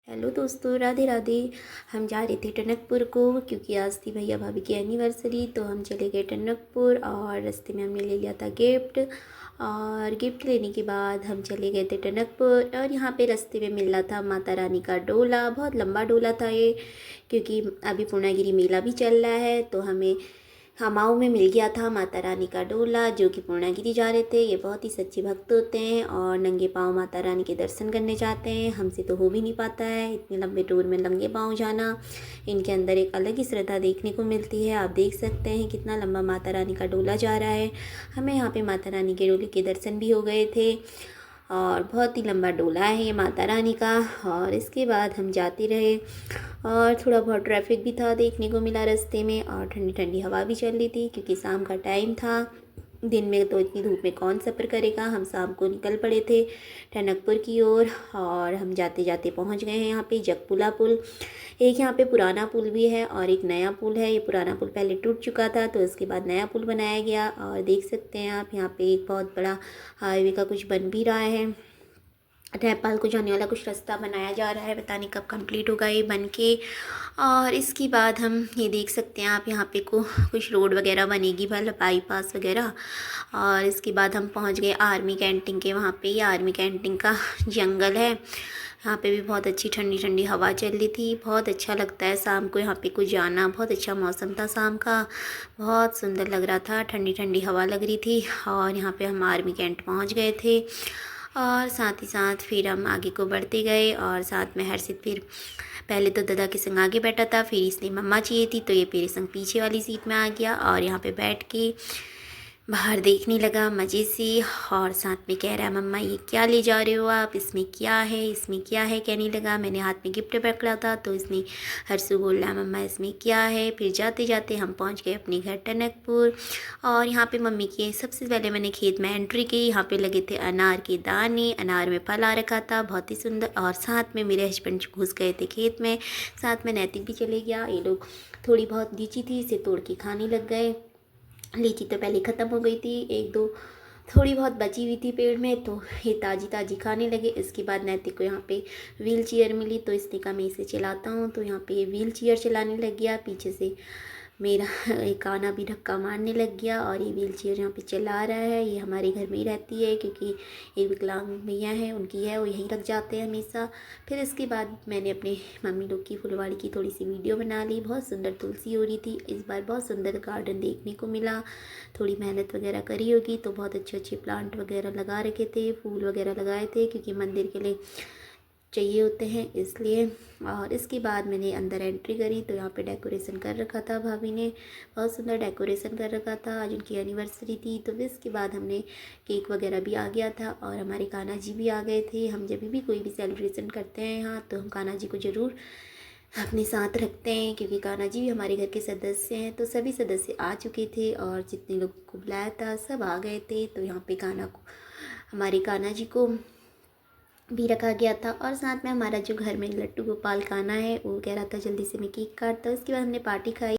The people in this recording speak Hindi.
हेलो दोस्तों, राधे राधे। हम जा रहे थे टनकपुर को क्योंकि आज थी भैया भाभी की एनिवर्सरी। तो हम चले गए टनकपुर और रास्ते में हमने ले लिया था गिफ्ट। और गिफ्ट लेने के बाद हम चले गए थे टनकपुर और यहाँ पे रास्ते में मिल रहा था माता रानी का डोला। बहुत लंबा डोला था ये, क्योंकि अभी पूर्णागिरी मेला भी चल रहा है। तो हमें हमाऊ में मिल गया था माता रानी का डोला, जो कि पूर्णागिरी जा रहे थे। ये बहुत ही सच्चे भक्त होते हैं और नंगे पाँव माता रानी के दर्शन करने जाते हैं। हमसे तो हो भी नहीं पाता है इतने लंबे टूर में नंगे पाँव जाना। इनके अंदर एक अलग ही श्रद्धा देखने को मिलती है। आप देख सकते हैं कितना लंबा माता रानी का डोला जा रहा है। हमें यहाँ पे माता रानी के डोले के दर्शन भी हो गए थे और बहुत ही लंबा डोला है ये माता रानी का। और इसके बाद हम जाते रहे और थोड़ा बहुत ट्रैफिक भी था देखने को मिला रास्ते में, और ठंडी ठंडी हवा भी चल रही थी क्योंकि शाम का टाइम था। दिन में तो इतनी धूप में कौन सफ़र करेगा। हम शाम को निकल पड़े थे टनकपुर की ओर और हम जाते जाते पहुंच गए हैं यहाँ पे जगपुला पुल। एक यहाँ पे पुराना पुल भी है और एक नया पुल है। ये पुराना पुल पहले टूट चुका था तो इसके बाद नया पुल बनाया गया। और देख सकते हैं आप यहाँ पे एक बहुत बड़ा हाईवे का कुछ बन भी रहा है। नेपाल को जाने वाला कुछ रास्ता बनाया जा रहा है, पता नहीं कब कंप्लीट होगा ये बन के। और इसके बाद हम ये देख सकते हैं आप यहाँ पे कुछ रोड वगैरह बनेगी, मतलब बाईपास वगैरह। और इसके बाद हम पहुँच गए आर्मी कैंटीन के वहाँ पे। ये आर्मी कैंटीन का जंगल है। यहाँ पे भी बहुत अच्छी ठंडी ठंडी हवा चल रही थी। बहुत अच्छा लगता है शाम को यहाँ पे कुछ जाना। बहुत अच्छा मौसम था शाम का, बहुत सुंदर लग रहा था, ठंडी ठंडी हवा लग रही थी। और यहाँ पे हम आर्मी कैंट पहुँच गए थे और साथ ही साथ फिर हम आगे को बढ़ते गए। और साथ में हर्षित फिर पहले तो दादा के संग आगे बैठा था, फिर इसने मम्मा चाहिए थी तो ये मेरे संग पीछे वाली सीट में आ गया और यहाँ पे बैठ के बाहर देखने लगा मज़े से। और साथ में कह रहा है मम्मा ये क्या ले जा रहे हो आप, इसमें क्या है, इसमें क्या है कहने लगा। मैंने हाथ में गिफ्ट पकड़ा था तो इसने हर्षु बोल रहा मम्मा इसमें क्या है। फिर जाते जाते हम पहुंच गए अपने घर टनकपुर। और यहाँ पे मम्मी के सबसे पहले मैंने खेत में एंट्री की। यहाँ पे लगे थे अनार के दाने, अनार में फल आ रखा था बहुत ही सुंदर। और साथ में मेरे हस्बैंड घुस गए थे खेत में, साथ में नैतिक भी चले गया। ये लोग थोड़ी बहुत लीची थी इसे तोड़ के खाने लग गए। लीची तो पहले ख़त्म हो गई थी, एक दो थोड़ी बहुत बची हुई थी पेड़ में तो ये ताज़ी ताज़ी खाने लगे। इसके बाद नैतिक को यहाँ पे व्हील चेयर मिली तो इसने कहा मैं इसे चलाता हूँ, तो यहाँ पे ये व्हील चेयर चलाने लग गया। पीछे से मेरा एक काना भी धक्का मारने लग गया और ये व्हील चेयर यहाँ पे चला रहा है। ये हमारे घर में ही रहती है क्योंकि एक विकलांग भैया है उनकी है, वो यहीं रख जाते हैं हमेशा। फिर इसके बाद मैंने अपने मम्मी लोग की फुलवाड़ी की थोड़ी सी वीडियो बना ली। बहुत सुंदर तुलसी हो रही थी इस बार, बहुत सुंदर गार्डन देखने को मिला। थोड़ी मेहनत वगैरह करी होगी तो बहुत अच्छे अच्छे प्लांट वगैरह लगा रखे थे, फूल वगैरह लगाए थे क्योंकि मंदिर के लिए चाहिए होते हैं इसलिए। और इसके बाद मैंने अंदर एंट्री करी तो यहाँ पे डेकोरेशन कर रखा था भाभी ने, बहुत सुंदर डेकोरेशन कर रखा था। आज उनकी एनिवर्सरी थी तो इसके बाद हमने केक वगैरह भी आ गया था और हमारे कान्हा जी भी आ गए थे। हम जब भी कोई भी सेलिब्रेशन करते हैं यहाँ तो हम कान्हा जी को ज़रूर अपने साथ रखते हैं क्योंकि कान्हा जी भी हमारे घर के सदस्य हैं। तो सभी सदस्य आ चुके थे और जितने लोगों को बुलाया था सब आ गए थे। तो यहाँ पे हमारे कान्हा जी को भी रखा गया था। और साथ में हमारा जो घर में लट्टू गोपाल कान्हा है वो कह रहा था जल्दी से मैं केक काटता हूँ। उसके बाद हमने पार्टी खाई।